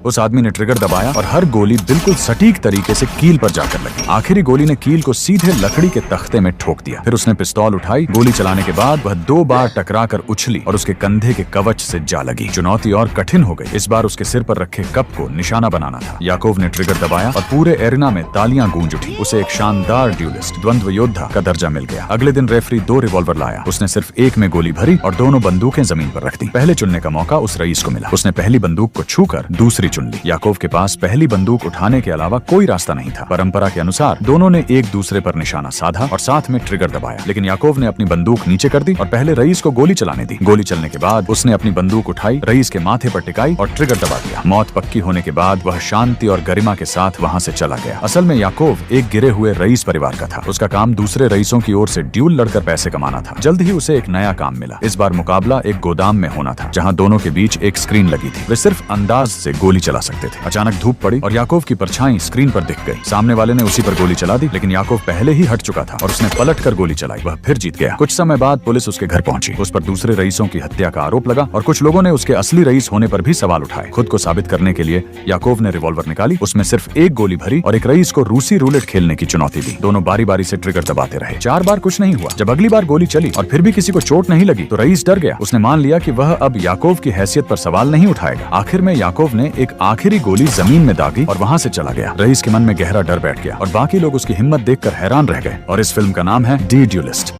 उस आदमी ने ट्रिगर दबाया और हर गोली बिल्कुल सटीक तरीके से कील पर जाकर लगी। आखिरी गोली ने कील को सीधे लकड़ी के तख्ते में ठोक दिया। फिर उसने पिस्तौल उठाई। गोली चलाने के बाद वह 2 बार टकरा कर उछली और उसके कंधे के कवच से जा लगी। चुनौती और कठिन हो गई। इस बार उसके सिर पर रखे कप को निशाना बनाना था। याकोव ने ट्रिगर दबाया और पूरे एरिना में तालियां गूंज उठी। उसे एक शानदार ड्यूलिस्ट, द्वंद्व योद्धा का दर्जा मिल गया। अगले दिन रेफरी 2 रिवॉल्वर लाया। उसने सिर्फ एक में गोली भरी और दोनों बंदूकें जमीन पर रख दी। पहले चुनने का मौका उस रईस को मिला। उसने पहली बंदूक को छूकर दूसरी चुन ली। याकोव के पास पहली बंदूक उठाने के अलावा कोई रास्ता नहीं था। परंपरा के अनुसार दोनों ने एक दूसरे पर निशाना साधा और साथ में ट्रिगर दबाया। लेकिन याकोव ने अपनी बंदूक नीचे कर दी और पहले रईस को गोली चलाने दी। गोली चलने के बाद उसने अपनी बंदूक उठाई, रईस के माथे पर टिकाई और ट्रिगर दबा दिया। मौत पक्की होने के बाद वह शांति और गरिमा के साथ वहां से चला गया। असल में याकोव एक गिरे हुए रईस परिवार का था। उसका काम दूसरे रईसों की ओर से ड्यूल लड़कर पैसे कमाना था। जल्द ही उसे एक नया काम मिला। इस बार मुकाबला एक गोदाम में होना था, जहां दोनों के बीच एक स्क्रीन लगी थी। वे सिर्फ अंदाज से गोली चला सकते थे। अचानक धूप पड़ी और याकोव की परछाई स्क्रीन पर दिख गई। सामने वाले ने उसी पर गोली चला दी, लेकिन याकोव पहले ही हट चुका था और उसने पलट कर गोली चलाई। वह फिर जीत गया। कुछ समय बाद पुलिस उसके घर पहुंची। उस पर दूसरे रईसों की हत्या का आरोप लगा और कुछ लोगों ने उसके असली रईस होने पर भी सवाल उठाए। खुद को साबित करने के लिए याकोव ने रिवॉल्वर निकाली। उसमें सिर्फ एक गोली भरी और एक रईस को रूसी रूलेट खेलने की चुनौती दी। दोनों बारी बारी से ट्रिगर दबाते रहे। 4 बार कुछ नहीं हुआ। जब अगली बार गोली चली और फिर भी किसी को चोट नहीं लगी तो रईस डर गया। उसने मान लिया कि वह अब याकोव की हैसियत पर सवाल नहीं उठाएगा। आखिर में याकोव ने एक आखिरी गोली जमीन में दागी और वहां से चला गया। रईस के मन में गहरा डर बैठ गया और बाकी लोग उसकी हिम्मत देखकर हैरान रह गए। और इस फिल्म का नाम है डी ड्यूलिस्ट।